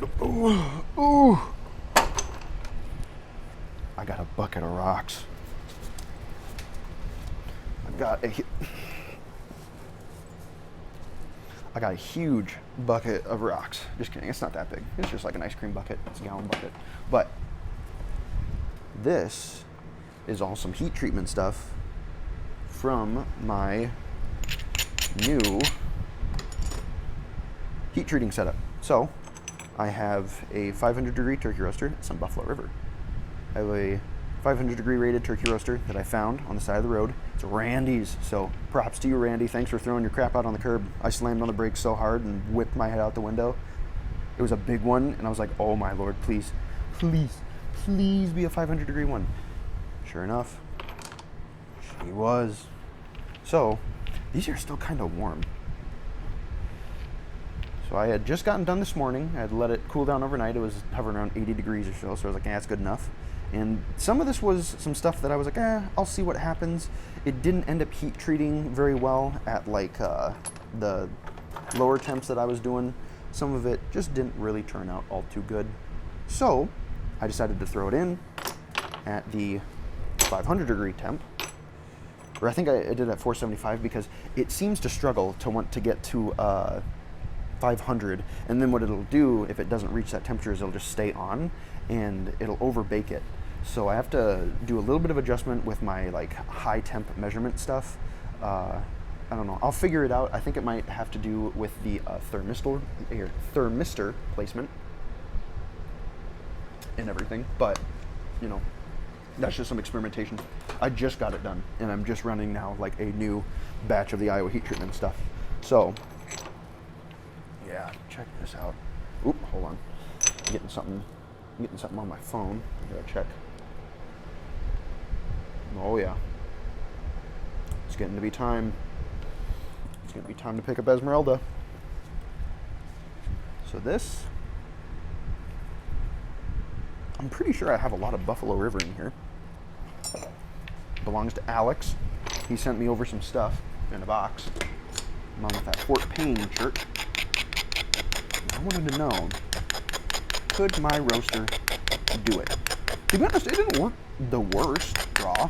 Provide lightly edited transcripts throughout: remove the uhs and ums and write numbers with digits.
Ooh, ooh. I got a bucket of rocks. I got a huge bucket of rocks. Just kidding, it's not that big. It's just like an ice cream bucket. It's a gallon bucket. But this is all some heat treatment stuff from my new heat treating setup. So I have a 500 degree turkey roaster. It's on Buffalo River. I have a 500 degree rated turkey roaster that I found on the side of the road. It's Randy's, so props to you, Randy. Thanks for throwing your crap out on the curb. I slammed on the brakes so hard and whipped my head out the window. It was a big one, and I was like, oh my Lord, please, please, please be a 500 degree one. Sure enough, she was. So these are still kind of warm. So I had just gotten done this morning. I had let it cool down overnight. It was hovering around 80 degrees or so, so I was like, yeah, that's good enough. And some of this was some stuff that I was like, I'll see what happens. It didn't end up heat treating very well at like the lower temps that I was doing. Some of it just didn't really turn out all too good. So I decided to throw it in at the 500 degree temp. Or I think I did it at 475 because it seems to struggle to want to get to 500, and then what it'll do if it doesn't reach that temperature is it'll just stay on and it'll over bake it. So I have to do a little bit of adjustment with my like high temp measurement stuff. I don't know, I'll figure it out. I think it might have to do with the thermistor placement and everything, but you know, that's just some experimentation. I just got it done and I'm just running now like a new batch of the Iowa heat treatment stuff. So yeah, check this out. Oop, hold on. I'm getting something on my phone. I gotta check. Oh yeah. It's getting to be time. It's gonna be time to pick up Esmeralda. So this, I'm pretty sure I have a lot of Buffalo River in here. Belongs to Alex. He sent me over some stuff in a box. Along with that Fort Payne shirt. I wanted to know, could my roaster do it? To be honest, it didn't work the worst raw.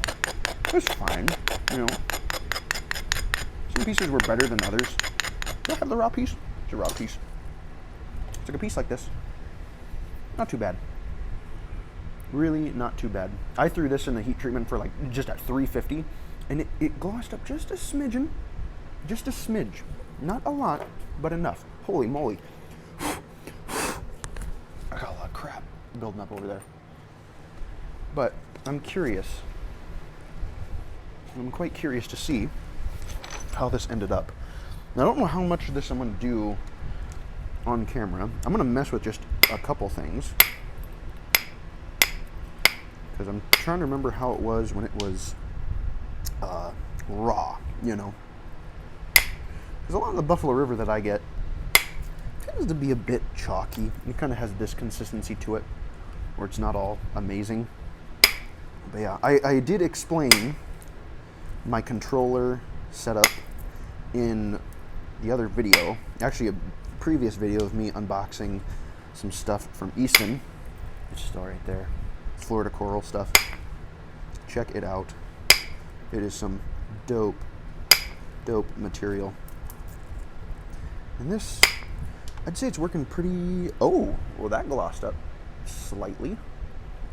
It was fine, you know. Some pieces were better than others. Do I have the raw piece? It's a raw piece. It's like a piece like this. Not too bad. Really not too bad. I threw this in the heat treatment for like just at 350, and it glossed up just a smidgen. Just a smidge. Not a lot, but enough. Holy moly. I got a lot of crap building up over there. But I'm curious. I'm quite curious to see how this ended up. Now, I don't know how much of this I'm going to do on camera. I'm going to mess with just a couple things. Because I'm trying to remember how it was when it was raw, you know. Because a lot of the Buffalo River that I get tends to be a bit chalky. It kind of has this consistency to it, where it's not all amazing. But yeah, I did explain my controller setup in the other video. Actually, a previous video of me unboxing some stuff from Easton. It's still right there. It's Florida Coral stuff. Check it out. It is some dope material. And this, I'd say it's working pretty... Oh, well, that glossed up slightly.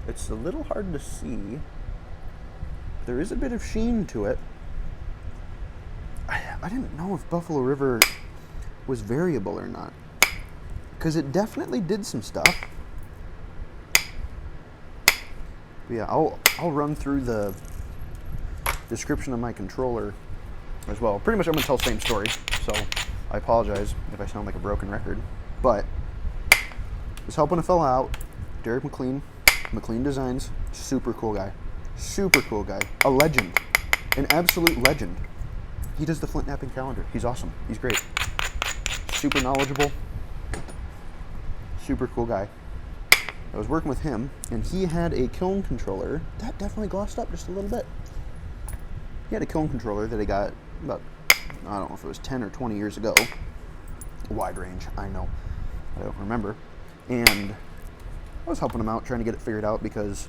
It's a little hard to see. There is a bit of sheen to it. I didn't know if Buffalo River was variable or not, because it definitely did some stuff. But yeah, I'll run through the description of my controller as well. Pretty much I'm going to tell the same story, so I apologize if I sound like a broken record. But I was helping a fella out, Derek McLean, McLean Designs. Super cool guy. Super cool guy. A legend. An absolute legend. He does the flint knapping calendar. He's awesome. He's great. Super knowledgeable. Super cool guy. I was working with him, and he had a kiln controller. That definitely glossed up just a little bit. He had a kiln controller that he got about, I don't know if it was 10 or 20 years ago. Wide range, I know. I don't remember. And I was helping them out, trying to get it figured out, because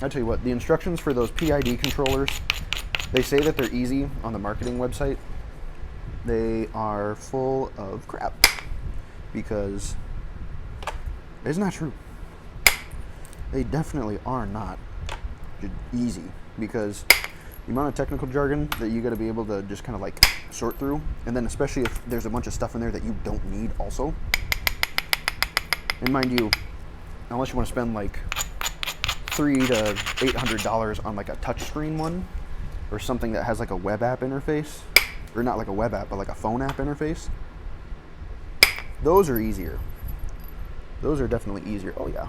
I tell you what, the instructions for those PID controllers, they say that they're easy on the marketing website. They are full of crap, because it's not true. They definitely are not easy, because the amount of technical jargon that you got to be able to just kind of like sort through, and then especially if there's a bunch of stuff in there that you don't need also. And mind you, unless you want to spend like $300 to $800 on like a touchscreen one, or something that has like a web app interface, or not like a web app, but like a phone app interface, those are easier. Those are definitely easier. Oh yeah.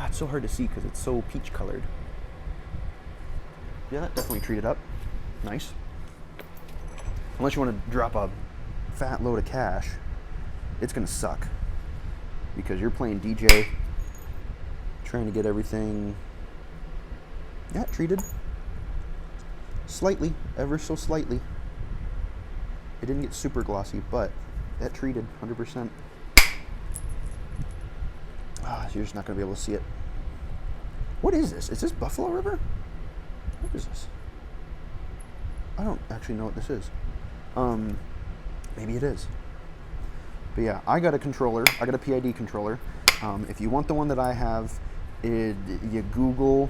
It's so hard to see because it's so peach colored. Yeah, that definitely treated up. Nice. Unless you want to drop a fat load of cash, it's going to suck. Because you're playing DJ, trying to get everything, yeah, treated. Slightly, ever so slightly. It didn't get super glossy, but that treated 100%. You're just not going to be able to see it. What is this? Is this Buffalo River? What is this? I don't actually know what this is. Maybe it is. But yeah, I got a controller. I got a PID controller. If you want the one that I have, you Google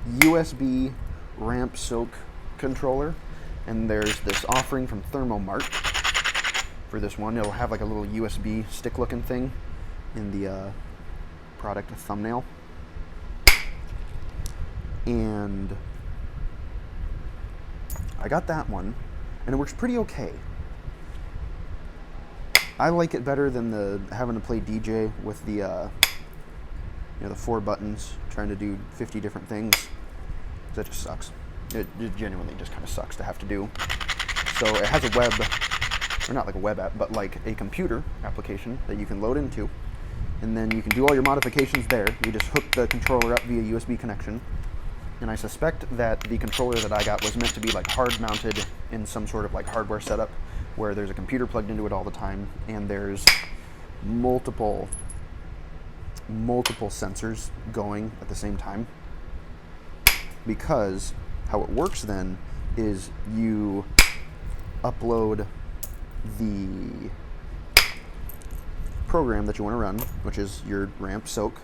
USB ramp soak controller, and there's this offering from Thermomart for this one. It'll have like a little USB stick looking thing in the product thumbnail, and I got that one, and it works pretty okay. I like it better than the having to play DJ with the the 4 buttons trying to do 50 different things. That just sucks. It genuinely just kind of sucks to have to do. So it has a web, or not like a web app, but like a computer application that you can load into, and then you can do all your modifications there. You just hook the controller up via USB connection. And I suspect that the controller that I got was meant to be like hard mounted in some sort of like hardware setup where there's a computer plugged into it all the time, and there's multiple sensors going at the same time. Because how it works then is you upload the program that you want to run, which is your ramp soak,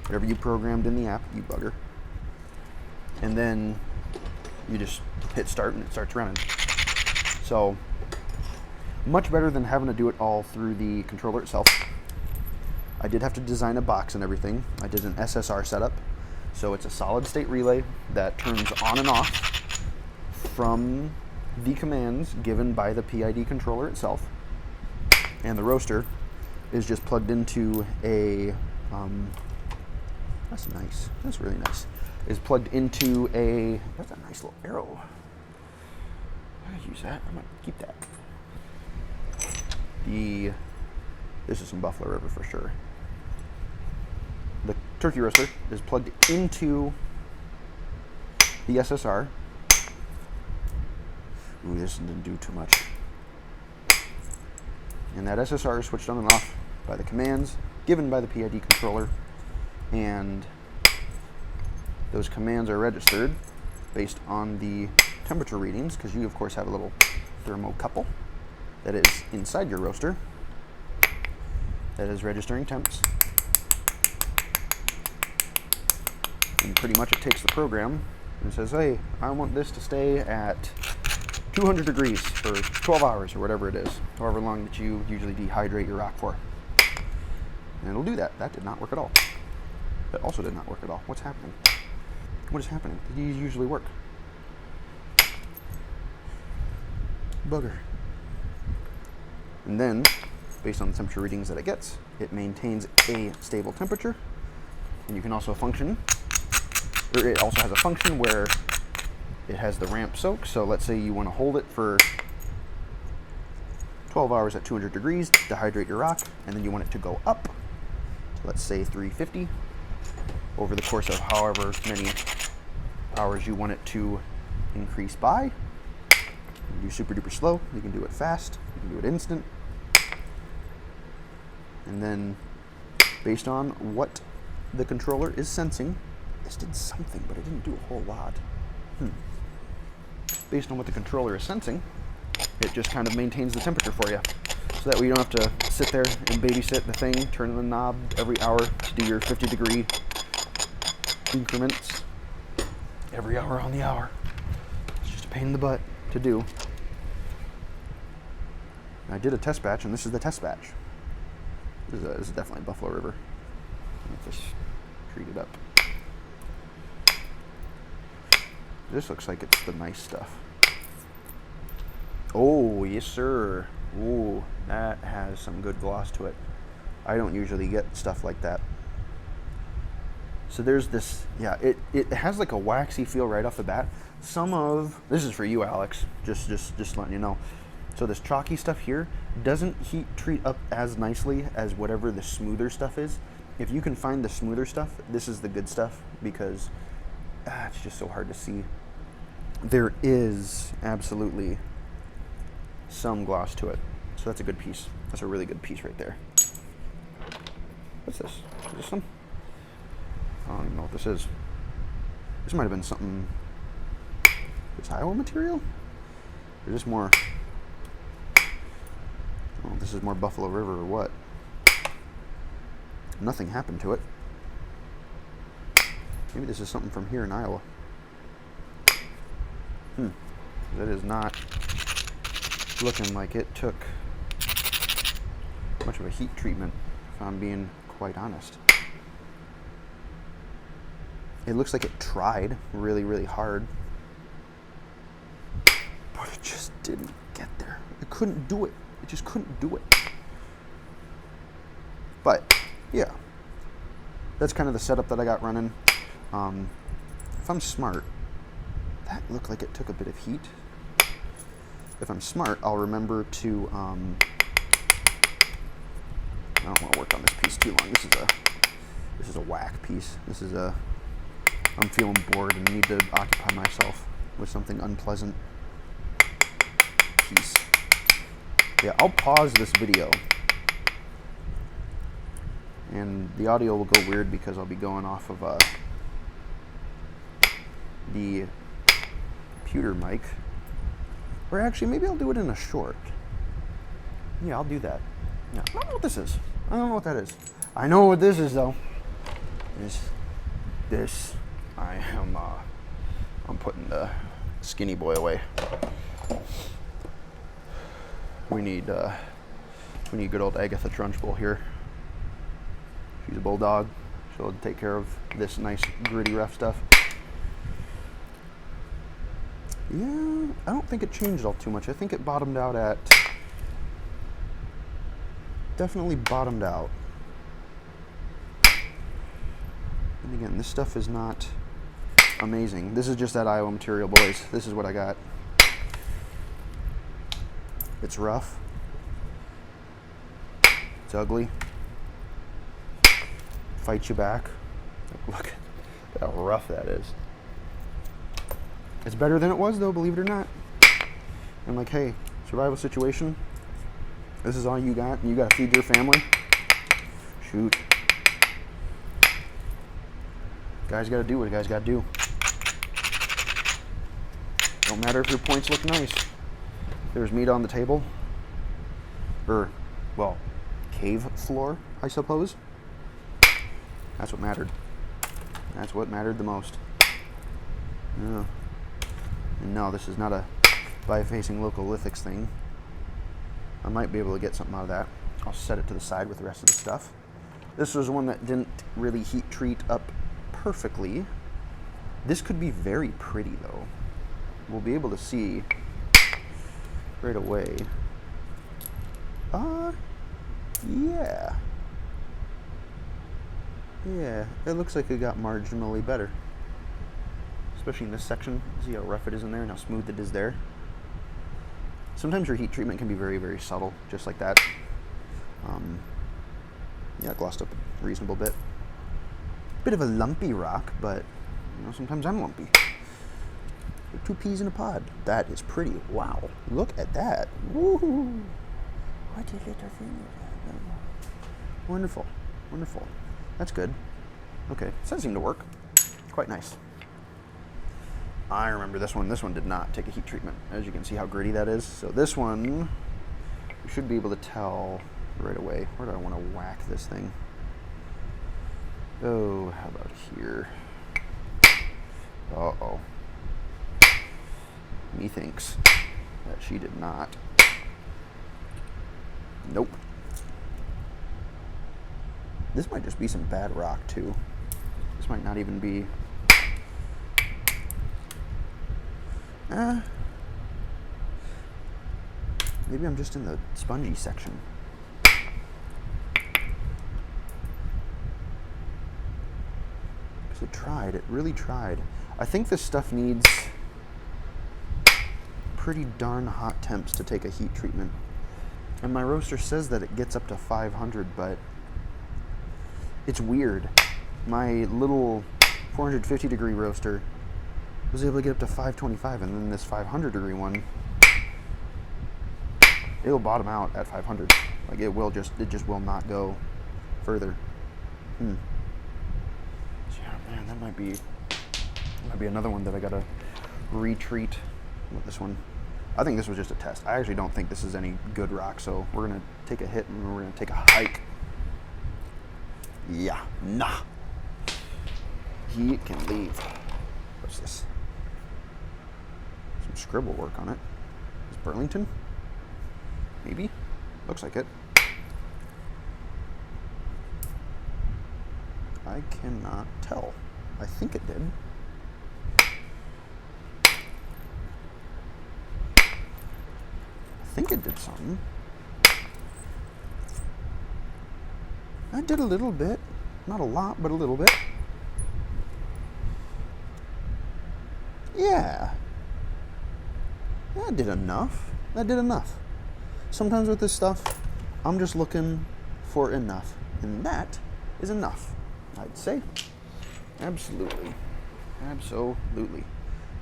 whatever you programmed in the app, you bugger, and then you just hit start and it starts running. So much better than having to do it all through the controller itself. I did have to design a box and everything. I did an SSR setup, so it's a solid state relay that turns on and off from the commands given by the PID controller itself, and the roaster is just plugged into a that's nice, that's really nice, is plugged into a, that's a nice little arrow. I'm gonna use that, I'm gonna keep that. This is some Buffalo River for sure. The turkey roaster is plugged into the SSR. Ooh, this didn't do too much. And that SSR is switched on and off by the commands given by the PID controller, and those commands are registered based on the temperature readings, because you of course have a little thermocouple that is inside your roaster that is registering temps. And pretty much it takes the program and says, hey, I want this to stay at 200 degrees for 12 hours or whatever it is, however long that you usually dehydrate your rock for. And it'll do that. That did not work at all. That also did not work at all. What's happening? What is happening? These usually work. Bugger. And then, based on the temperature readings that it gets, it maintains a stable temperature. And you can also function, or it also has a function where it has the ramp soak. So let's say you want to hold it for 12 hours at 200 degrees, dehydrate your rock, and then you want it to go up to, let's say, 350 over the course of however many hours you want it to increase by. You can do super duper slow, you can do it fast, you can do it instant. And then based on what the controller is sensing, this did something, but it didn't do a whole lot. Based on what the controller is sensing, it just kind of maintains the temperature for you. So that way you don't have to sit there and babysit the thing, turn the knob every hour to do your 50-degree increments every hour on the hour. It's just a pain in the butt to do. I did a test batch, and this is the test batch. This is definitely Buffalo River. Let's just treat it up. This looks like it's the nice stuff. Oh, yes, sir. Ooh, that has some good gloss to it. I don't usually get stuff like that. So there's this, yeah, it has like a waxy feel right off the bat. This is for you, Alex, just letting you know. So this chalky stuff here doesn't heat treat up as nicely as whatever the smoother stuff is. If you can find the smoother stuff, this is the good stuff, because it's just so hard to see. There is absolutely some gloss to it. So that's a good piece. That's a really good piece right there. What's this? Is this some? I don't even know what this is. This might have been something. This Iowa material? Or is this more? Oh, this is more Buffalo River or what? Nothing happened to it. Maybe this is something from here in Iowa. That is not looking like it took much of a heat treatment, if I'm being quite honest. It looks like it tried really, really hard, but it just didn't get there. It couldn't do it. It just couldn't do it. But yeah, that's kind of the setup that I got running. If I'm smart, that looked like it took a bit of heat. If I'm smart, I'll remember to, I don't want to work on this piece too long. This is a whack piece. I'm feeling bored and need to occupy myself with something unpleasant piece. Yeah, I'll pause this video and the audio will go weird because I'll be going off of the computer mic. Or actually, maybe I'll do it in a short. Yeah, I'll do that. Yeah, I don't know what this is. I don't know what that is. I know what this is though. This. I'm putting the skinny boy away. We need good old Agatha Trunchbull here. She's a bulldog. She'll take care of this nice gritty rough stuff. Yeah, I don't think it changed all too much. I think it bottomed out at, definitely bottomed out. And again, this stuff is not amazing. This is just that Iowa material, boys. This is what I got. It's rough. It's ugly. Fights you back. Look at how rough that is. It's better than it was, though, believe it or not. And like, hey, survival situation. This is all you got, and you got to feed your family. Shoot. Guys got to do what guys got to do. Don't matter if your points look nice. There's meat on the table. Or, well, cave floor, I suppose. That's what mattered. That's what mattered the most. Yeah. And no, this is not a by-facing localithics thing. I might be able to get something out of that. I'll set it to the side with the rest of the stuff. This was one that didn't really heat treat up perfectly. This could be very pretty though. We'll be able to see right away. Yeah. Yeah, it looks like it got marginally better. Especially in this section. See how rough it is in there and how smooth it is there. Sometimes your heat treatment can be very, very subtle, just like that. Yeah, glossed up a reasonable bit. Bit of a lumpy rock, but you know, sometimes I'm lumpy. 2 peas in a pod. That is pretty. Wow. Look at that. Woohoo. What a little thing. Wonderful. Wonderful. That's good. Okay, so that seemed to work. Quite nice. I remember this one. This one did not take a heat treatment. As you can see how gritty that is. So this one, you should be able to tell right away. Where do I want to whack this thing? Oh, how about here? Uh-oh. Methinks that she did not. Nope. This might just be some bad rock, too. This might not even be... maybe I'm just in the spongy section. Because it tried. It really tried. I think this stuff needs pretty darn hot temps to take a heat treatment. And my roaster says that it gets up to 500, but it's weird. My little 450 degree roaster was able to get up to 525, and then this 500 degree one, it'll bottom out at 500. Like it just will not go further. So yeah, man, that might be another one that I gotta retreat with this one. I think this was just a test. I actually don't think this is any good rock, so we're gonna take a hit and we're gonna take a hike. Yeah, nah. He can leave. What's this? Some scribble work on it. Is Burlington? Maybe? Looks like it. I cannot tell. I think it did. I think it did something. I did a little bit. Not a lot, but a little bit. Yeah. That did enough. That did enough. Sometimes with this stuff, I'm just looking for enough. And that is enough, I'd say. Absolutely. Absolutely.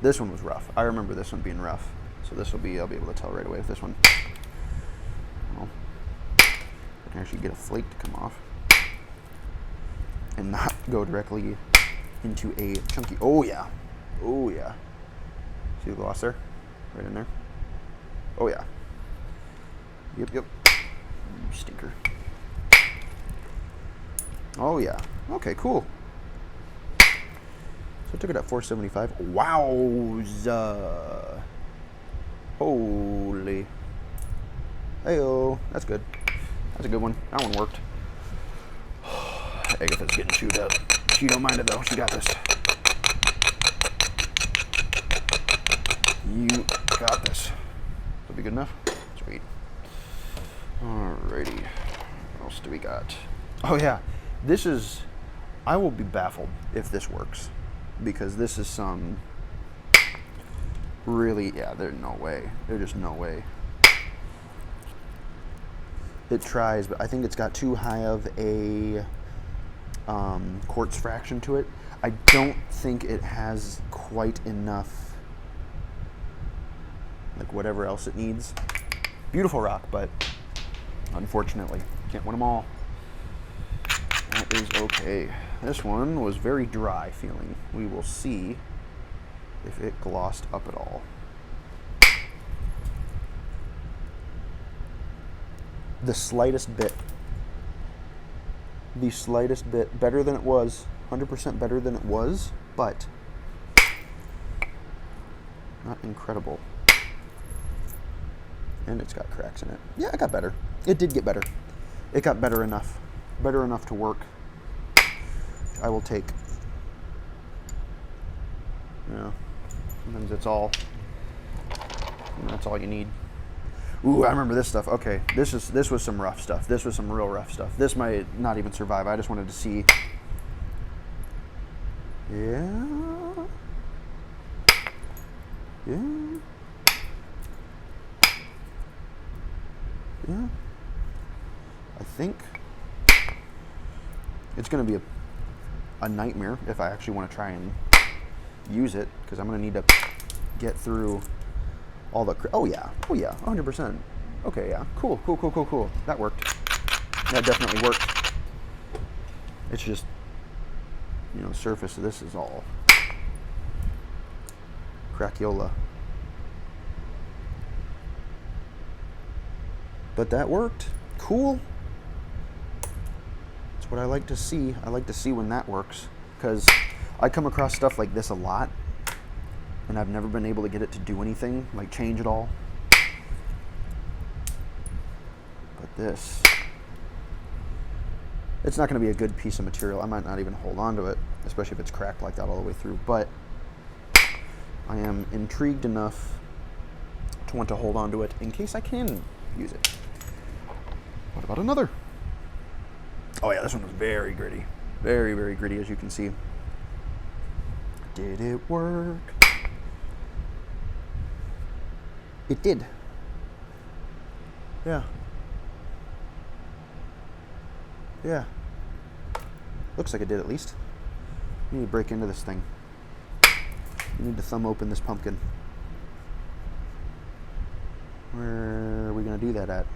This one was rough. I remember this one being rough. So this will be, I'll be able to tell right away if this one, well, I can actually get a flake to come off and not go directly into a chunky, oh yeah. Oh yeah. See the gloss there? Right in there. Oh yeah. Yep. Stinker. Oh yeah. Okay, cool. So I took it at 475. Wowza. Holy. Heyo. That's good. That's a good one. That one worked. Agatha's getting chewed up. She don't mind it though. She got this. You got this. That'll be good enough? Sweet. Alrighty. What else do we got? Oh yeah. This is... I will be baffled if this works. Because this is some... really... yeah, there's no way. There's just no way. It tries, but I think it's got too high of a quartz fraction to it. I don't think it has quite enough, like whatever else it needs. Beautiful rock, but unfortunately, can't win them all. That is okay. This one was very dry feeling. We will see if it glossed up at all. The slightest bit. The slightest bit. Better than it was. 100% better than it was, but not incredible. And it's got cracks in it. Yeah, it got better. It did get better. It got better enough. Better enough to work. I will take. Yeah. Sometimes it's all. That's all you need. Ooh, I remember this stuff. Okay, this was some rough stuff. This was some real rough stuff. This might not even survive. I just wanted to see. Yeah. I think it's going to be a nightmare if I actually want to try and use it, because I'm going to need to get through all the... oh yeah, 100%. Okay, yeah, cool. That worked. That definitely worked. It's just, you know, the surface of this is all Crackiola. But that worked. Cool. That's what I like to see. I like to see when that works, because I come across stuff like this a lot, and I've never been able to get it to do anything, like change at all. But this, it's not going to be a good piece of material. I might not even hold on to it, especially if it's cracked like that all the way through. But I am intrigued enough to want to hold on to it in case I can use it. What about another? Oh yeah, this one was very gritty. Very, very gritty, as you can see. Did it work? It did. Yeah. Yeah. Looks like it did, at least. You need to break into this thing. You need to thumb open this pumpkin. Where are we going to do that at?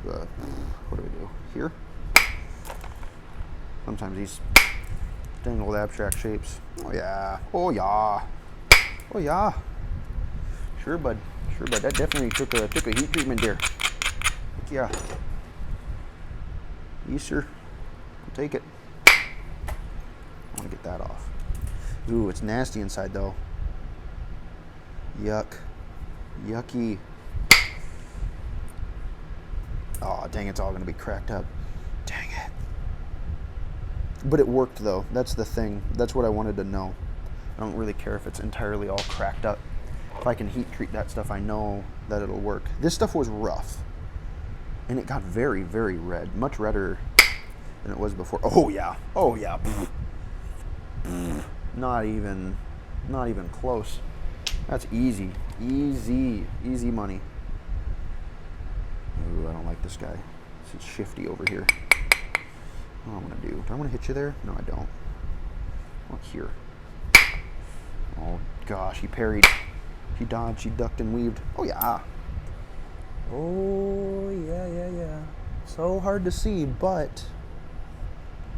What do we do? Here? Sometimes these dang old abstract shapes. Oh yeah. Oh yeah. Oh yeah. Sure, bud. Sure, bud. That definitely took a heat treatment there. Heck yeah. Yes, sir. I'll take it. I want to get that off. Ooh, it's nasty inside though. Yuck. Yucky. Oh, dang, it's all going to be cracked up. Dang it. But it worked though. That's the thing. That's what I wanted to know. I don't really care if it's entirely all cracked up. If I can heat treat that stuff, I know that it'll work. This stuff was rough. And it got very, very red. Much redder than it was before. Oh yeah. Oh yeah. Not even close. That's easy. Easy money. Ooh, I don't like this guy. This is shifty over here. What am I gonna do? Do I want to hit you there? No, I don't. I want here. Oh gosh, he parried. He dodged, he ducked and weaved. Oh yeah. Oh yeah. So hard to see, but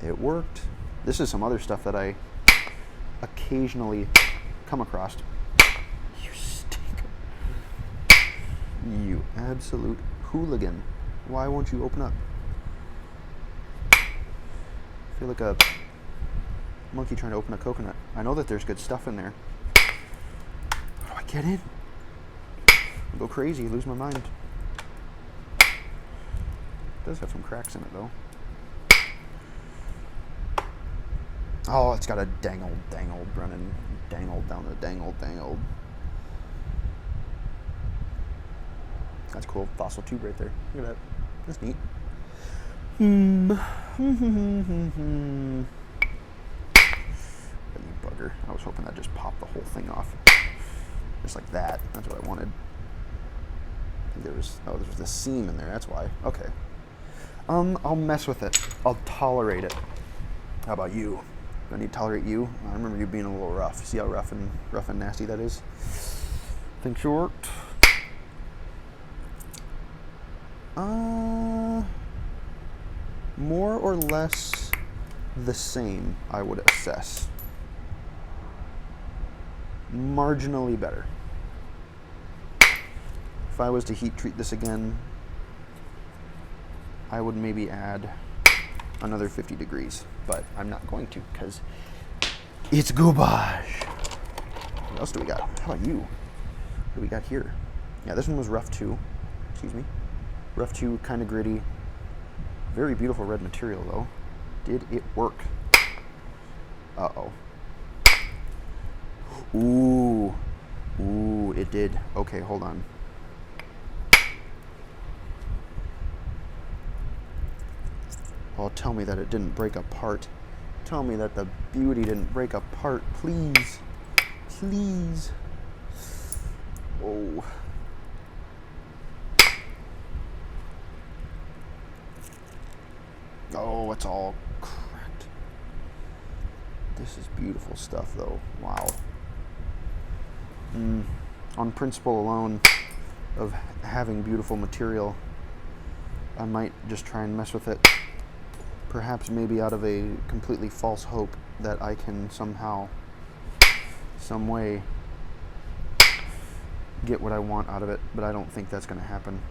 it worked. This is some other stuff that I occasionally come across. You stink. You absolute hooligan. Why won't you open up? I feel like a monkey trying to open a coconut. I know that there's good stuff in there. How do I get in? I go crazy, lose my mind. It does have some cracks in it though. Oh, it's got a dangled running, dangled down the dangled. That's cool. Fossil tube right there. Look at that. That's neat. You bugger. I was hoping that just popped the whole thing off. Just like that. That's what I wanted. There's a seam in there. That's why. Okay. I'll mess with it. I'll tolerate it. How about you? Do I need to tolerate you? I remember you being a little rough. See how rough and nasty that is? Think short. More or less the same, I would assess. Marginally better. If I was to heat treat this again, I would maybe add another 50 degrees, but I'm not going to because it's garbage. What else do we got? How about you? What do we got here? Yeah, this one was rough too. Excuse me. Rough too, kind of gritty. Very beautiful red material though. Did it work? Uh-oh. Ooh, it did. Okay, hold on. Oh, tell me that it didn't break apart. Tell me that the beauty didn't break apart, please. Please. Oh. Oh, it's all cracked. This is beautiful stuff, though. Wow. On principle alone of having beautiful material, I might just try and mess with it Perhaps maybe out of a completely false hope that I can somehow, some way, get what I want out of it, but I don't think that's going to happen.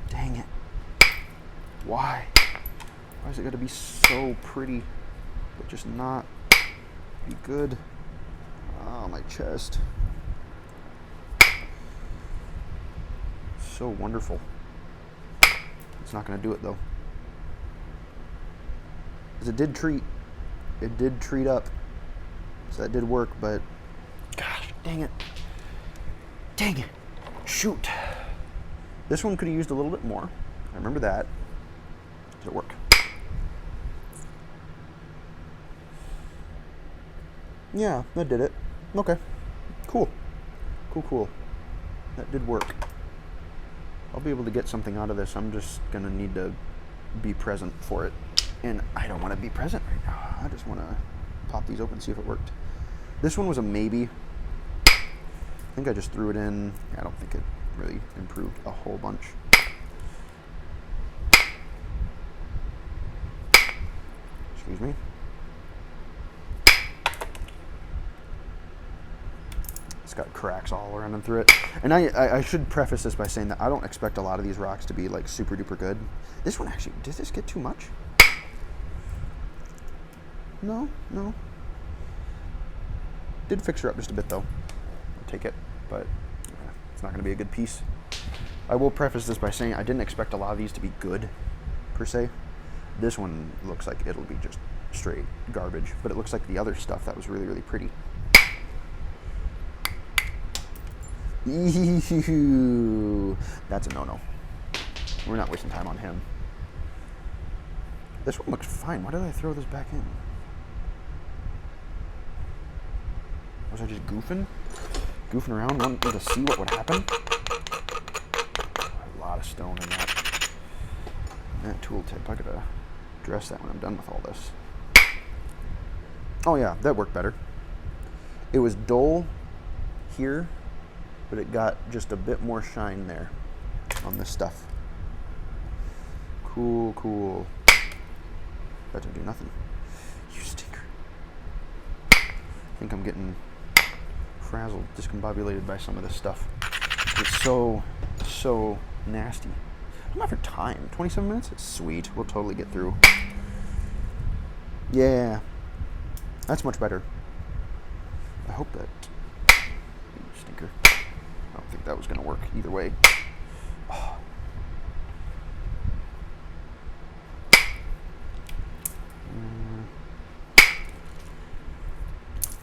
Dang it. Why? Why is it got to be so pretty, but just not be good? Oh, my chest. So wonderful. It's not going to do it, though. Because it did treat. It did treat up. So that did work, but gosh, dang it. Dang it. Shoot. This one could have used a little bit more. I remember that. Did it work? Yeah, that did it. Okay. Cool. Cool. That did work. I'll be able to get something out of this. I'm just going to need to be present for it. And I don't want to be present right now. I just want to pop these open and see if it worked. This one was a maybe. I think I just threw it in. I don't think it really improved a whole bunch. Excuse me. It's got cracks all around and through it. And I should preface this by saying that I don't expect a lot of these rocks to be like super duper good. This one actually, did this get too much? No. Did fix her up just a bit though. I'll take it, but it's not going to be a good piece. I will preface this by saying I didn't expect a lot of these to be good, per se. This one looks like it'll be just straight garbage, but it looks like the other stuff that was really, really pretty. Ew, that's a no-no. We're not wasting time on him. This one looks fine. Why did I throw this back in? Was I just goofing around, wanting to see what would happen? A lot of stone in that tool tip. I gotta address that when I'm done with all this. Oh yeah, that worked better. It was dull here, but it got just a bit more shine there on this stuff. Cool. That didn't do nothing. You stinker. I think I'm getting frazzled, discombobulated by some of this stuff. It's so nasty. I'm not for time. 27 minutes? It's sweet. We'll totally get through. Yeah. That's much better. I hope that... You stinker. I don't think that was going to work either way. Oh.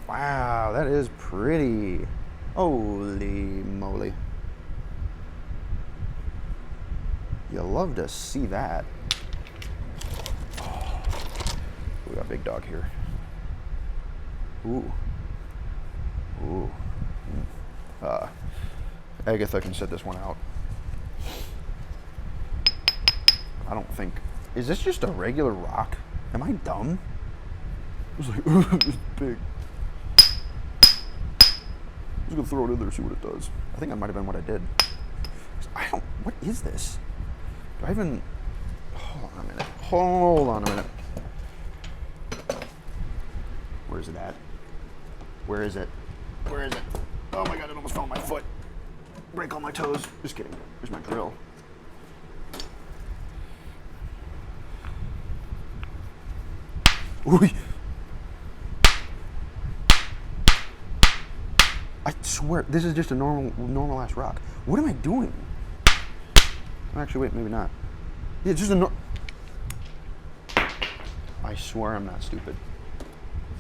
Wow, that is pretty. Holy moly. You love to see that. Oh, we got a big dog here. Ooh. Agatha can set this one out. I don't think... Is this just a regular rock? Am I dumb? It was like, it's big. I'm just gonna throw it in there, see what it does. I think that might have been what I did. What is this? Do I even... Hold on a minute. Where's it at? Where is it? Oh my god, it almost fell on my foot. Break all my toes. Just kidding. Here's my drill. Ooh. I swear, this is just a normal ass rock. What am I doing? Actually, wait, maybe not. Yeah, it's just a I swear I'm not stupid.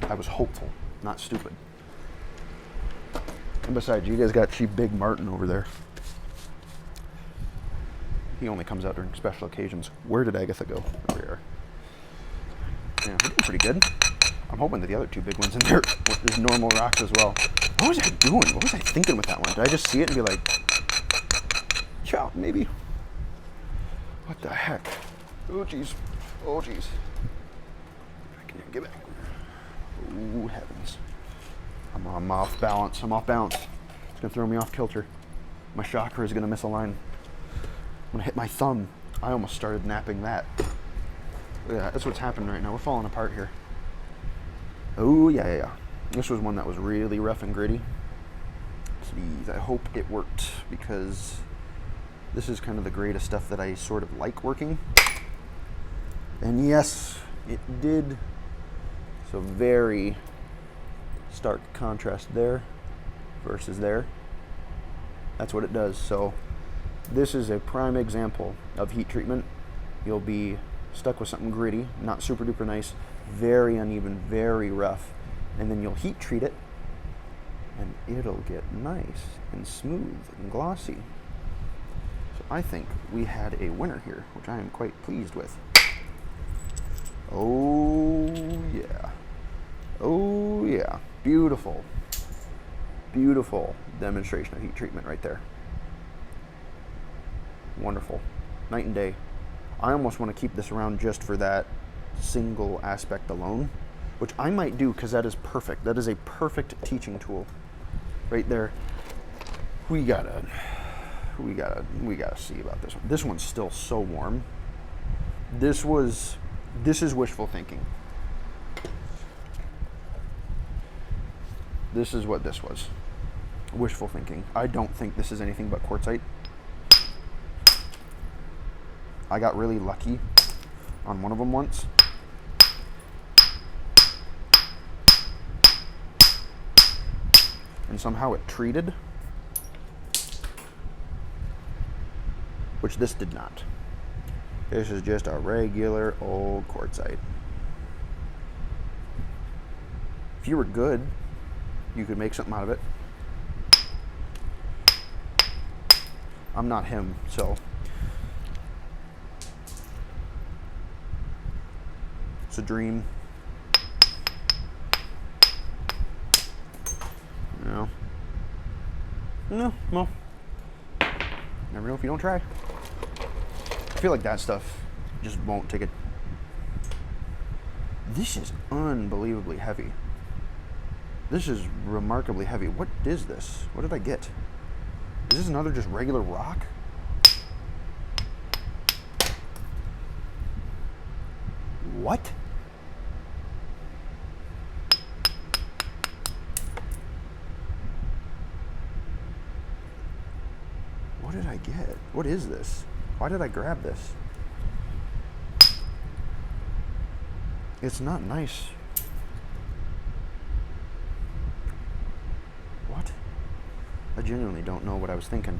I was hopeful, not stupid. And besides, you guys got cheap Big Martin over there. He only comes out during special occasions. Where did Agatha go? Over here. Yeah, we're doing pretty good. I'm hoping that the other two big ones in there is normal rocks as well. What was I doing? What was I thinking with that one? Did I just see it and be like, yeah, maybe? What the heck? Oh, jeez. I can't get back. Oh, heavens. I'm off balance. It's going to throw me off kilter. My chakra is going to misalign. I'm going to hit my thumb. I almost started napping that. Yeah, that's what's happening right now. We're falling apart here. Oh, yeah. This was one that was really rough and gritty. Please, I hope it worked, because this is kind of the grade of stuff that I sort of like working. And yes, it did. So very stark contrast there versus there. That's what it does. So this is a prime example of heat treatment. You'll be stuck with something gritty, not super duper nice, very uneven, very rough, and then you'll heat treat it and it'll get nice and smooth and glossy. So I think we had a winner here, which I am quite pleased with. Oh yeah. Oh yeah. Beautiful. Beautiful demonstration of heat treatment right there. Wonderful. Night and day. I almost want to keep this around just for that single aspect alone, which I might do, because that is perfect. That is a perfect teaching tool right there. We gotta see about this one. This one's still so warm. This is wishful thinking. This is what this was. Wishful thinking. I don't think this is anything but quartzite. I got really lucky on one of them once. And somehow it treated, which this did not. This is just a regular old quartzite. If you were good, you could make something out of it. I'm not him, so. It's a dream. No, well, never know if you don't try. I feel like that stuff just won't take it. This is unbelievably heavy. This is remarkably heavy. What is this? What did I get? Is this another just regular rock? What? What did I get? What is this? Why did I grab this? It's not nice. What? I genuinely don't know what I was thinking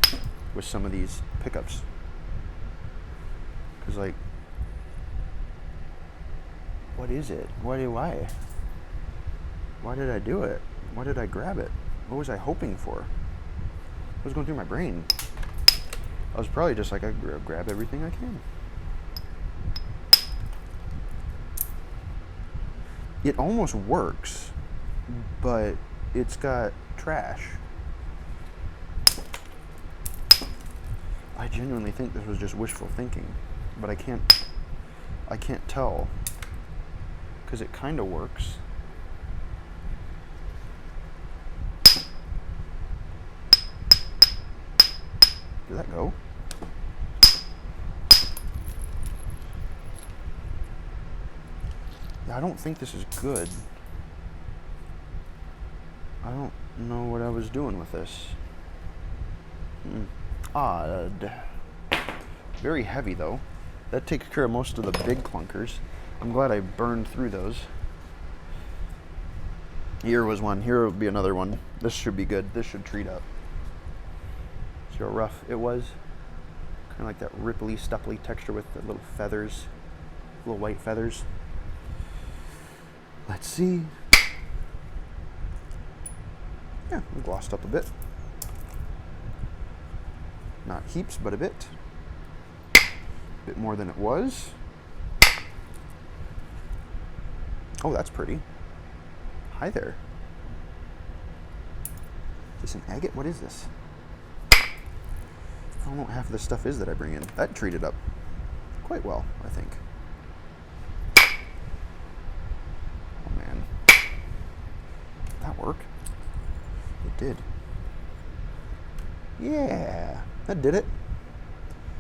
with some of these pickups. Because, like, what is it? Why did I do it? Why did I grab it? What was I hoping for? What was going through my brain? I was probably just like, I grab everything I can. It almost works, but it's got trash. I genuinely think this was just wishful thinking, but I can't tell, because it kind of works. Did that go? Yeah, I don't think this is good. I don't know what I was doing with this. Odd. Very heavy though. That takes care of most of the big clunkers. I'm glad I burned through those. Here was one. Here will be another one. This should be good. This should treat up. See how rough it was? Kind of like that ripply, stupply texture with the little feathers, little white feathers. Let's see. Yeah, glossed up a bit. Not heaps, but a bit. A bit more than it was. Oh, that's pretty. Hi there. Is this an agate? What is this? I don't know what half of this stuff is that I bring in. That treated up quite well, I think. Oh man. Did that work? It did. Yeah, that did it.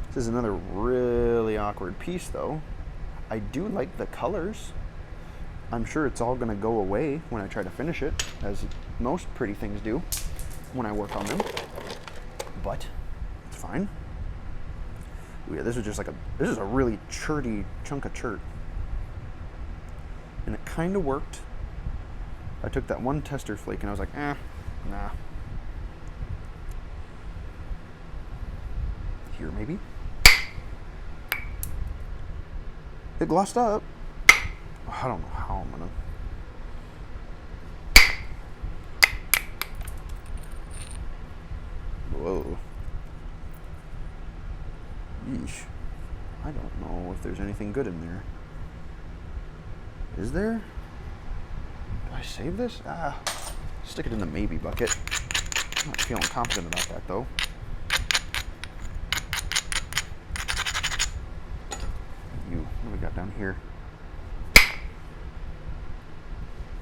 This is another really awkward piece though. I do like the colors. I'm sure it's all gonna go away when I try to finish it, as most pretty things do when I work on them, but it's fine. Ooh, yeah, this is a really churty chunk of chert. And it kind of worked. I took that one tester flake and I was like, nah. Here, maybe? It glossed up. I don't know how I'm gonna. Whoa. Yeesh. I don't know if there's anything good in there. Is there? Do I save this? Stick it in the maybe bucket. I'm not feeling confident about that though. What do we got down here?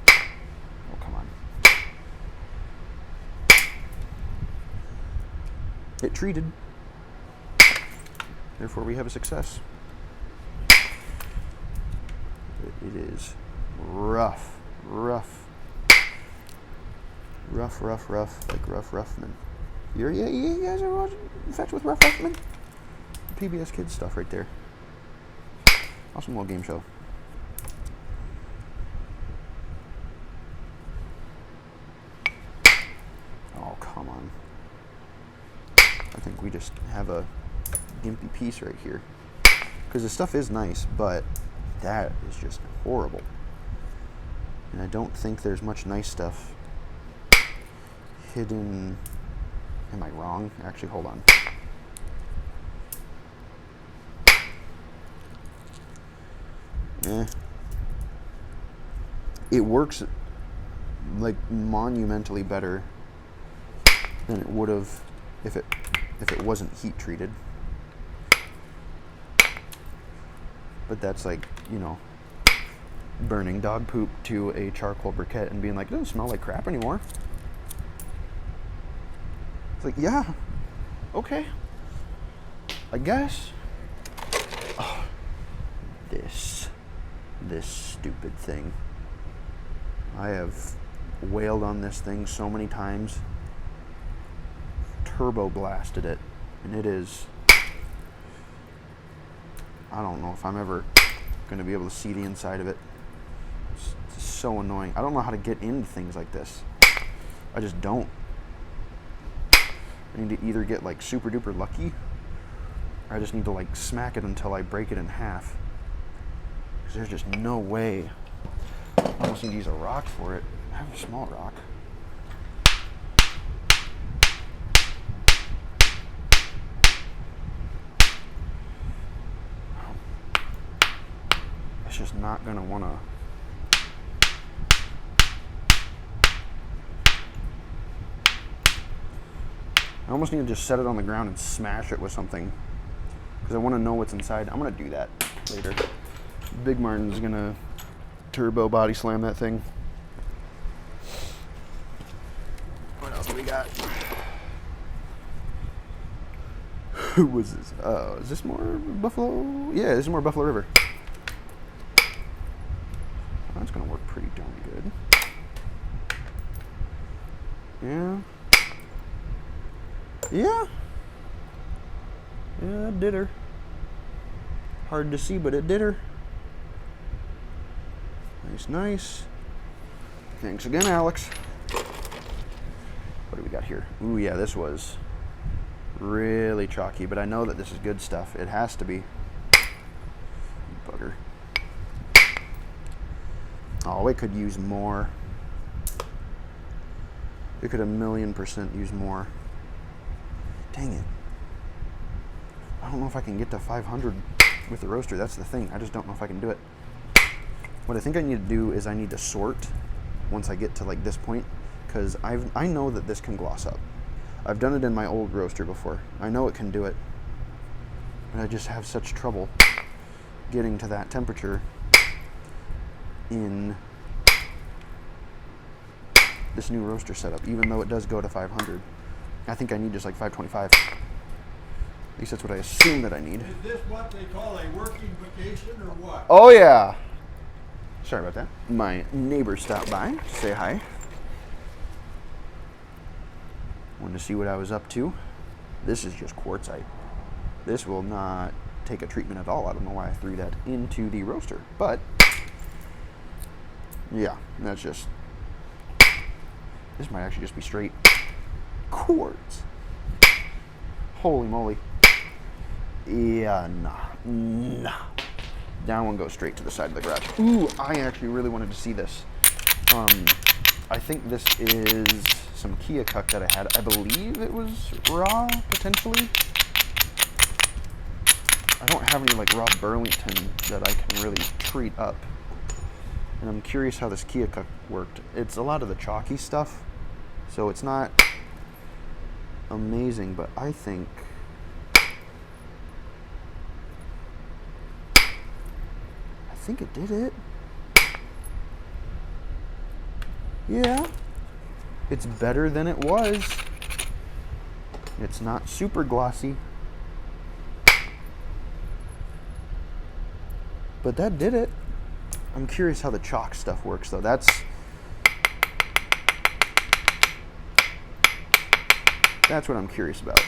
Oh, come on. It treated. Therefore, we have a success. It is rough. Like Rough Ruffman. You guys are infected with Rough Ruffman? PBS Kids stuff right there. Awesome little game show. Oh, come on. I think we just have a gimpy piece right here. Because the stuff is nice, but that is just horrible. And I don't think there's much nice stuff hidden. Am I wrong? Actually, hold on. It works like monumentally better than it would have if it wasn't heat treated. But that's like, you know, burning dog poop to a charcoal briquette and being like, it doesn't smell like crap anymore. It's like, yeah, okay, I guess. Oh, this stupid thing. I have wailed on this thing so many times. Turbo blasted it, and it is, I don't know if I'm ever going to be able to see the inside of it. It's so annoying. I don't know how to get into things like this. I just don't. I need to either get like super duper lucky, or I just need to like smack it until I break it in half. Because there's just no way. I almost need to use a rock for it. I have a small rock. It's just not going to want to. I almost need to just set it on the ground and smash it with something. Because I want to know what's inside. I'm going to do that later. Big Martin's going to turbo body slam that thing. What else do we got? Who was this? Is this more Buffalo? Yeah, this is more Buffalo River. That's gonna work pretty darn good. Yeah, it did her. Hard to see, but it did her. Nice. Thanks again, Alex. What do we got here? Ooh, yeah, this was really chalky, but I know that this is good stuff. It has to be. Bugger. Oh, it could use more. It could 1,000,000% use more. Dang it. I don't know if I can get to 500 with the roaster. That's the thing. I just don't know if I can do it. What I think I need to do is I need to sort once I get to like this point, because I know that this can gloss up. I've done it in my old roaster before. I know it can do it, but I just have such trouble getting to that temperature in this new roaster setup, even though it does go to 500. I think I need just like 525. At least that's what I assume that I need. Is this what they call a working vacation or what? Oh yeah. Sorry about that. My neighbor stopped by to say hi. Wanted to see what I was up to. This is just quartzite. This will not take a treatment at all. I don't know why I threw that into the roaster, but yeah, that's just, this might actually just be straight quartz. Holy moly. Yeah, nah. That one goes straight to the side of the garage. Ooh, I actually really wanted to see this. I think this is some keokuk that I had. I believe it was raw, potentially. I don't have any like raw Burlington that I can really treat up. And I'm curious how this keokuk worked. It's a lot of the chalky stuff, so it's not amazing, but I think it did it. Yeah. It's better than it was. It's not super glossy. But that did it. I'm curious how the chalk stuff works though. That's what I'm curious about.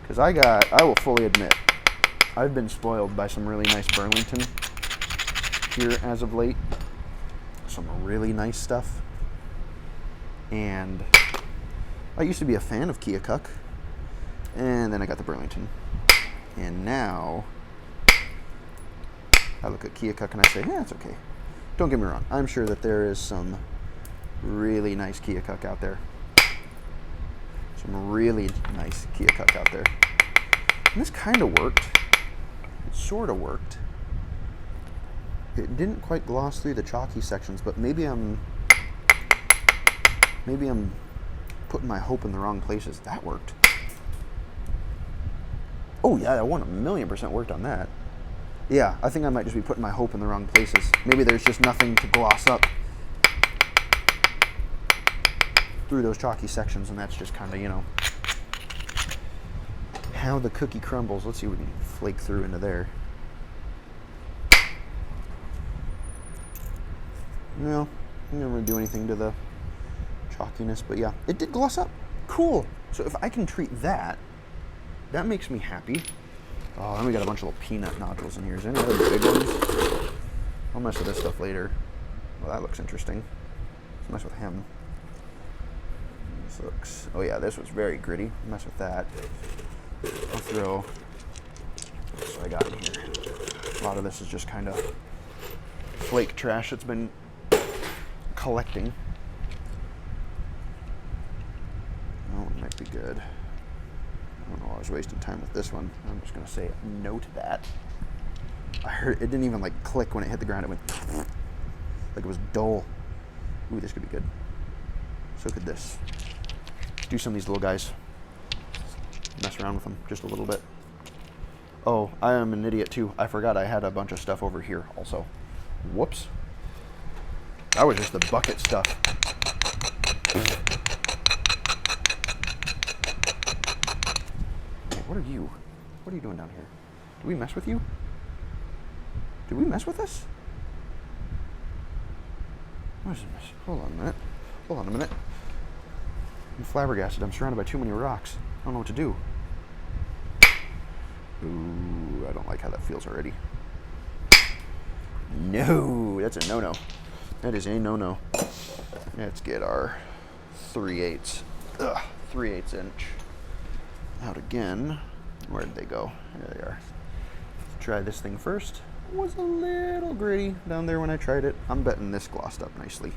Because I will fully admit, I've been spoiled by some really nice Burlington here as of late. Some really nice stuff. And I used to be a fan of keokuk, and then I got the Burlington. And now I look at keokuk and I say, yeah, it's okay. Don't get me wrong. I'm sure that there is some really nice keokuk out there. Some really nice keokuk out there. And this kind of worked. It sort of worked. It didn't quite gloss through the chalky sections, but maybe I'm putting my hope in the wrong places. That worked. Oh yeah, that 1,000,000% worked on that. Yeah, I think I might just be putting my hope in the wrong places. Maybe there's just nothing to gloss up through those chalky sections, and that's just kind of, you know, how the cookie crumbles. Let's see what we can flake through into there. No, I didn't really do anything to the chalkiness, but yeah, it did gloss up. Cool. So if I can treat that, that makes me happy. Oh, then we got a bunch of little peanut nodules in here. Is there any other big ones? I'll mess with this stuff later. Well, that looks interesting. Let's mess with him. This looks, oh yeah, this was very gritty. Mess with that. I'll throw, what I got in here. A lot of this is just kind of flake trash that's been collecting. Oh, it might be good. I don't know, I was wasting time with this one. I'm just gonna say no to that. I heard it didn't even like click when it hit the ground. It went like it was dull. Ooh, this could be good. So could this. Do some of these little guys. Mess around with them just a little bit. Oh, I am an idiot too. I forgot I had a bunch of stuff over here also. Whoops. That was just the bucket stuff. Hey, what are you? What are you doing down here? Did we mess with you? Did we mess with this? What is this? Hold on a minute. Hold on a minute. I'm flabbergasted. I'm surrounded by too many rocks. I don't know what to do. Ooh, I don't like how that feels already. No, that's a no-no. That is a no-no. Let's get our 3/8 inch out again. Where did they go? There they are. Let's try this thing first. It was a little gritty down there when I tried it. I'm betting this glossed up nicely.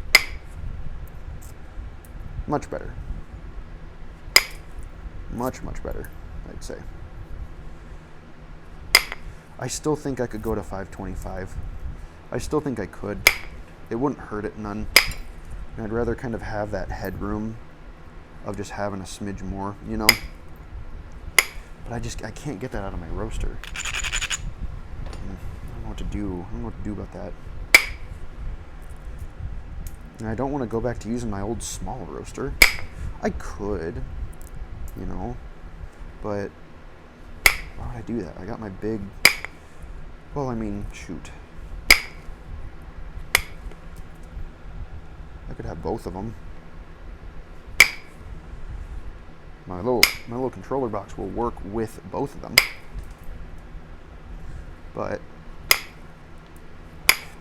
Much better. Much, much better, I'd say. I still think I could go to 525. I still think I could. It wouldn't hurt it none. And I'd rather kind of have that headroom of just having a smidge more, you know? But I can't get that out of my roaster. I don't know what to do. I don't know what to do about that. And I don't want to go back to using my old small roaster. I could, you know, but Why would I do that? I got my big... Well, I mean, shoot. I could have both of them. My little controller box will work with both of them. But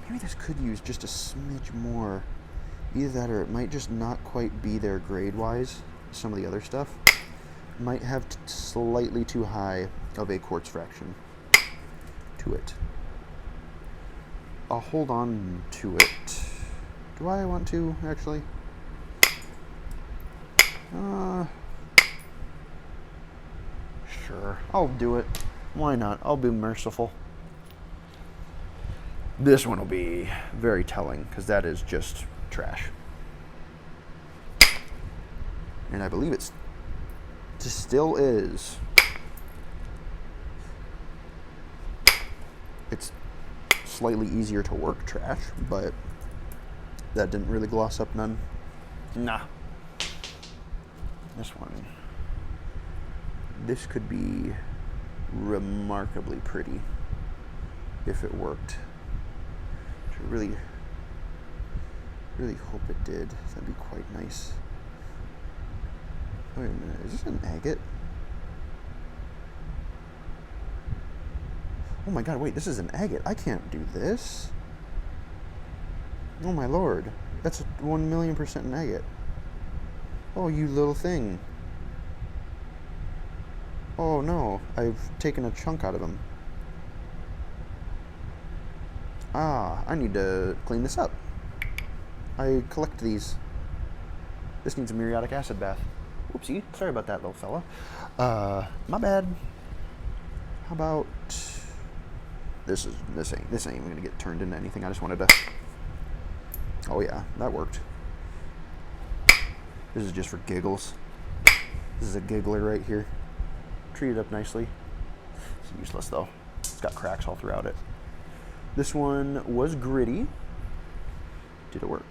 maybe this could use just a smidge more. Either that or it might just not quite be there grade-wise. Some of the other stuff might have slightly too high of a quartz fraction to it. I'll hold on to it. Do I want to, actually? Sure, I'll do it. Why not? I'll be merciful. This one will be very telling, because that is just trash. And I believe it still is. It's slightly easier to work trash, but that didn't really gloss up none. Nah. This one. This could be remarkably pretty if it worked. Which I really hope it did. That'd be quite nice. Wait a minute, is this an agate? Oh my god, wait, this is an agate. I can't do this. Oh my lord. That's 1,000,000% an agate. Oh, you little thing. Oh no, I've taken a chunk out of him. Ah, I need to clean this up. I collect these. This needs a muriatic acid bath. Whoopsie, sorry about that little fella. My bad. How about... This ain't even gonna get turned into anything. I just wanted to... Oh yeah, that worked. This is just for giggles. This is a giggler right here. Treat it up nicely. It's useless though. It's got cracks all throughout it. This one was gritty. Did it work?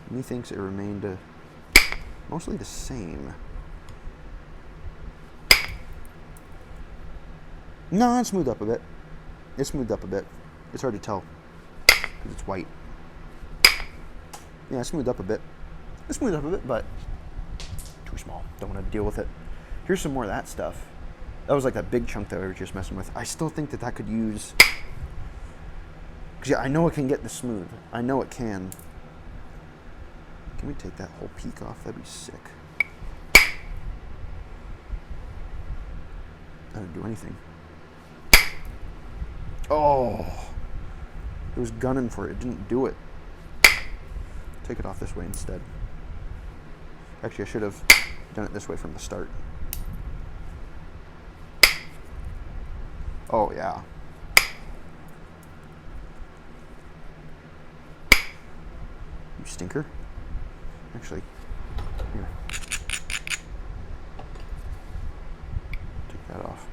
Methinks it remained mostly the same. No, it smoothed up a bit. It smoothed up a bit. It's hard to tell because it's white. Yeah, it smoothed up a bit. It smoothed up a bit, but too small. Don't want to deal with it. Here's some more of that stuff. That was like that big chunk that we were just messing with. I still think that could use... Because yeah, I know it can get this smooth. I know it can. Can we take that whole peak off? That'd be sick. That didn't do anything. Oh! It was gunning for it. It didn't do it. Take it off this way instead. Actually, I should have done it this way from the start. Oh, yeah. You stinker. Actually, here. Take that off.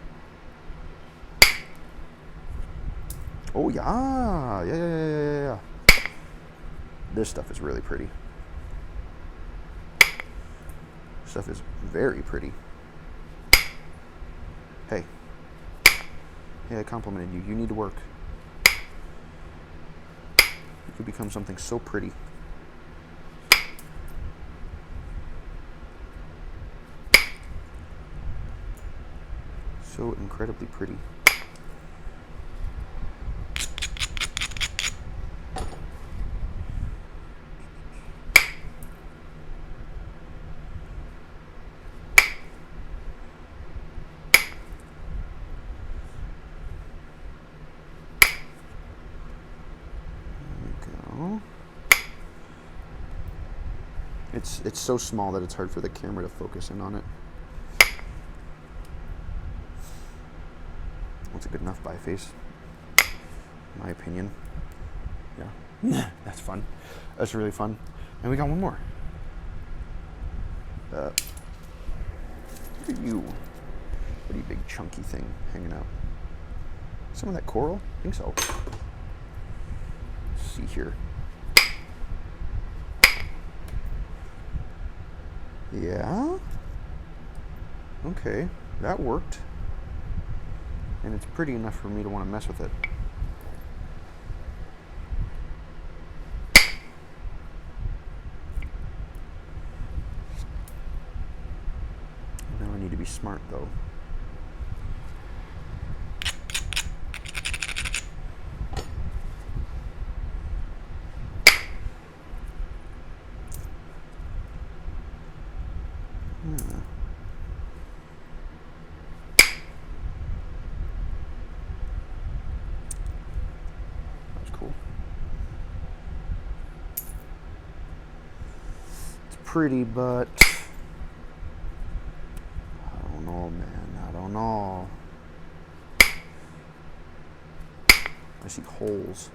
Oh, yeah. Yeah. This stuff is really pretty. Stuff is very pretty. Hey. Hey, I complimented you. You need to work. You could become something so pretty. So incredibly pretty. It's so small that it's hard for the camera to focus in on it. What's a good enough by face? In my opinion. Yeah. That's fun. That's really fun. And we got one more. Look at you. Pretty big chunky thing hanging out. Some of that coral? I think so. Let's see here. Yeah. Okay, that worked. And it's pretty enough for me to want to mess with it. Now I need to be smart though. Yeah. That's cool. It's pretty, but I don't know, man. I don't know. I see holes.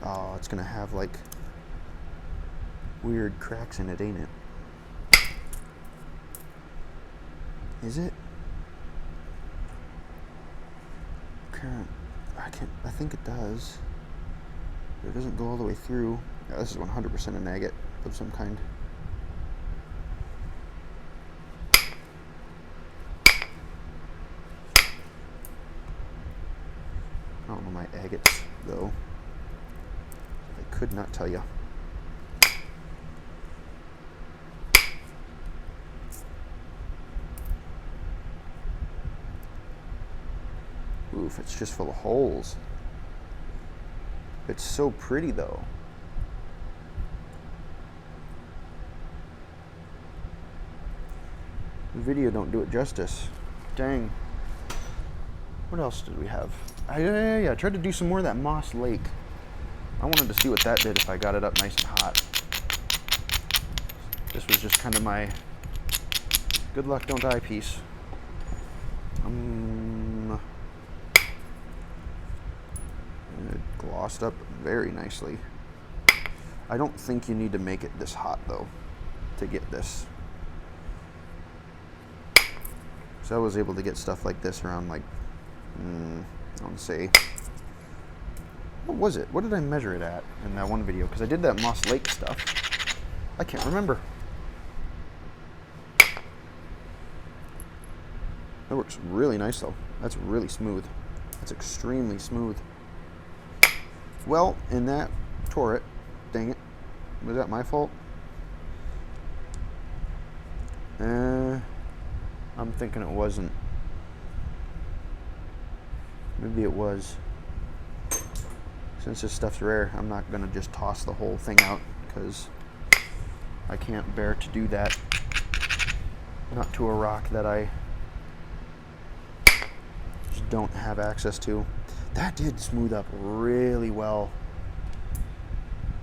Oh, it's gonna have like weird cracks in it, ain't it? Is it? I think it does. But it doesn't go all the way through. Yeah, this is 100% an agate of some kind. I don't know my agates though. I could not tell you. Oof, it's just full of holes. It's so pretty though. The video don't do it justice. Dang. What else did we have? Yeah, I tried to do some more of that Moss Lake. I wanted to see what that did if I got it up nice and hot. This was just kind of my good luck, don't die piece. It glossed up very nicely. I don't think you need to make it this hot though to get this. So I was able to get stuff like this around like, I want to say, what was it? What did I measure it at in that one video? Because I did that Moss Lake stuff. I can't remember. That works really nice though. That's really smooth. That's extremely smooth. Well, and that tore it. Dang it. Was that my fault? I'm thinking it wasn't. Maybe it was. Since this stuff's rare, I'm not gonna just toss the whole thing out because I can't bear to do that. Not to a rock that I just don't have access to. That did smooth up really well.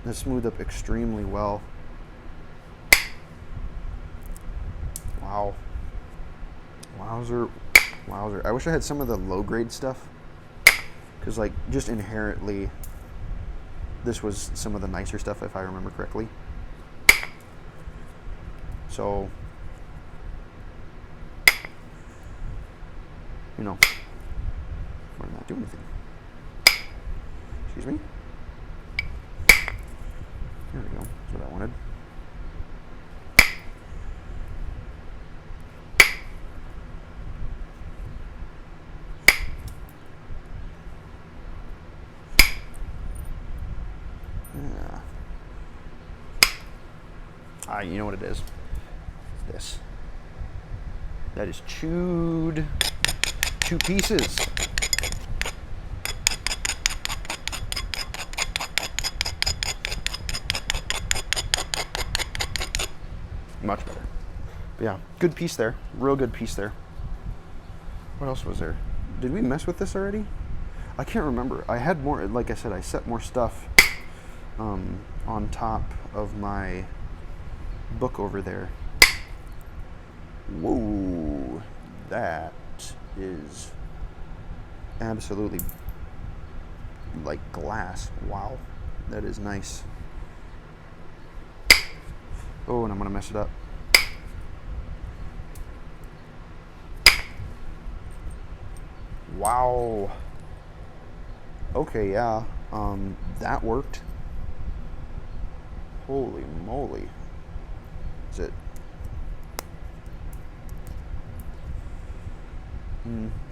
That smoothed up extremely well. Wow. Wowzer. Wowzer. I wish I had some of the low grade stuff. Because, like, just inherently, this was some of the nicer stuff, if I remember correctly. So, you know, we're not doing anything. Excuse me? There we go. That's what I wanted. You know what it is? It's this. That is chewed 2 pieces. Much better. But yeah, good piece there. Real good piece there. What else was there? Did we mess with this already? I can't remember. I had more, like I said, I set more stuff on top of my book over there. Whoa, that is absolutely like glass. Wow, that is nice. Oh, and I'm gonna mess it up. Wow. Okay, yeah. That worked. Holy moly. Is it?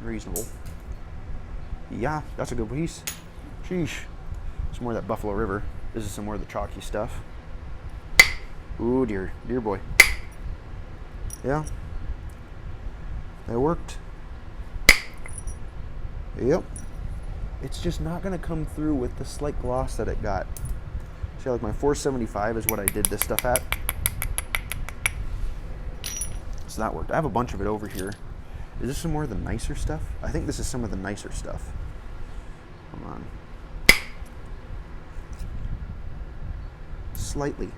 Reasonable. Yeah, that's a good piece. Sheesh. Some more of that Buffalo River. This is some more of the chalky stuff. Ooh, dear boy. Yeah. That worked. Yep. It's just not going to come through with the slight gloss that it got. See, like my 475 is what I did this stuff at. So that worked. I have a bunch of it over here. Is this some more of the nicer stuff? I think this is some of the nicer stuff. Come on. Slightly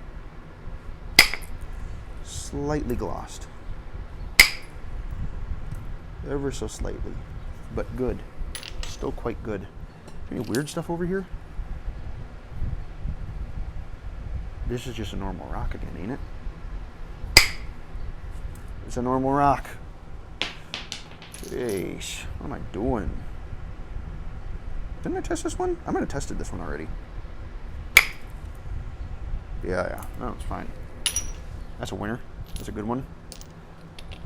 glossed. Ever so slightly, but good. Still quite good. Any weird stuff over here? This is just a normal rock again, ain't it? It's a normal rock. Jeez, what am I doing? Didn't I test this one? I might have tested this one already. Yeah, no, it's fine. That's a winner. That's a good one.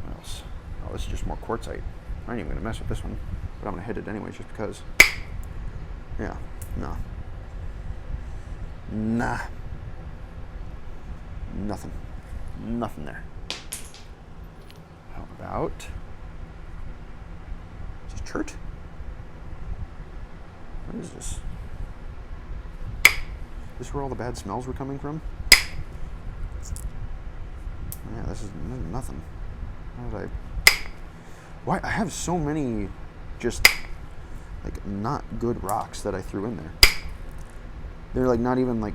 What else? Oh, this is just more quartzite. I ain't even gonna mess with this one, but I'm gonna hit it anyways just because. Yeah, no. Nah. Nothing. Nothing there. How about... Is this chert? What is this? Is this where all the bad smells were coming from? Yeah, this is nothing. How did I... Why? I have so many just, like, not good rocks that I threw in there. They're, like, not even, like,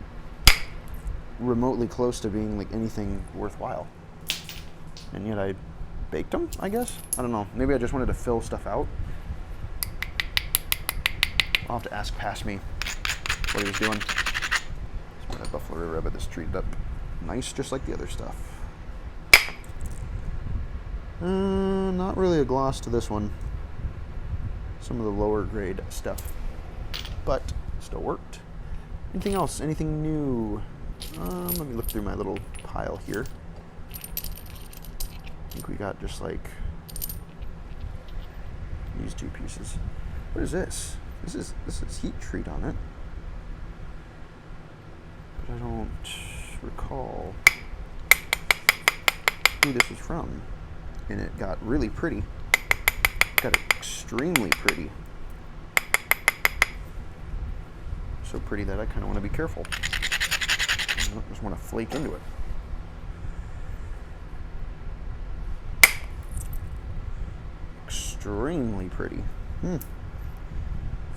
remotely close to being, like, anything worthwhile. And yet I baked them, I guess? I don't know. Maybe I just wanted to fill stuff out. I'll have to ask past me what he was doing. It's that Buffalo River, but this treated up nice, just like the other stuff. Not really a gloss to this one. Some of the lower grade stuff, but still worked. Anything else? Anything new? Let me look through my little pile here. I think we got just like these two pieces. What is this? This is heat treat on it, but I don't recall who this was from. And it got really pretty. Got extremely pretty. So pretty that I kind of want to be careful. I don't just want to flake into it. Extremely pretty.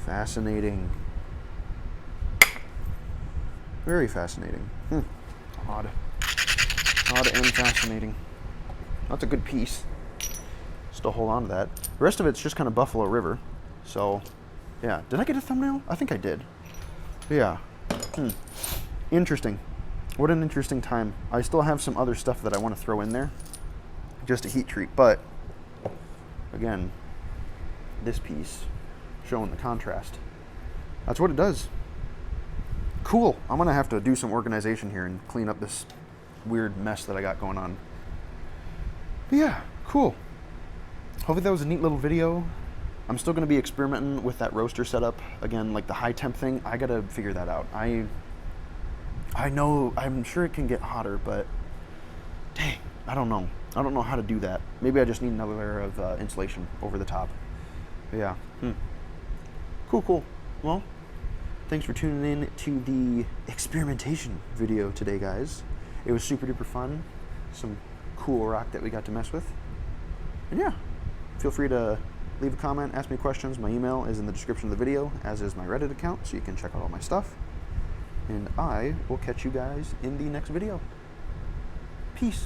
Fascinating. Very fascinating. Odd. Odd and fascinating. That's a good piece. Still hold on to that. The rest of it's just kind of Buffalo River. So, yeah. Did I get a thumbnail? I think I did. Yeah. Interesting. What an interesting time. I still have some other stuff that I want to throw in there. Just a heat treat. But, again, this piece showing the contrast. That's what it does. Cool. I'm going to have to do some organization here and clean up this weird mess that I got going on. Yeah, cool. Hopefully that was a neat little video. I'm still going to be experimenting with that roaster setup. Again, like the high temp thing, I got to figure that out. I know, I'm sure it can get hotter, but dang, I don't know. I don't know how to do that. Maybe I just need another layer of insulation over the top. But yeah, Cool. Well, thanks for tuning in to the experimentation video today, guys. It was super duper fun. Some cool rock that we got to mess with. And yeah, feel free to leave a comment, ask me questions. My email is in the description of the video, as is my Reddit account, so you can check out all my stuff. And I will catch you guys in the next video. Peace.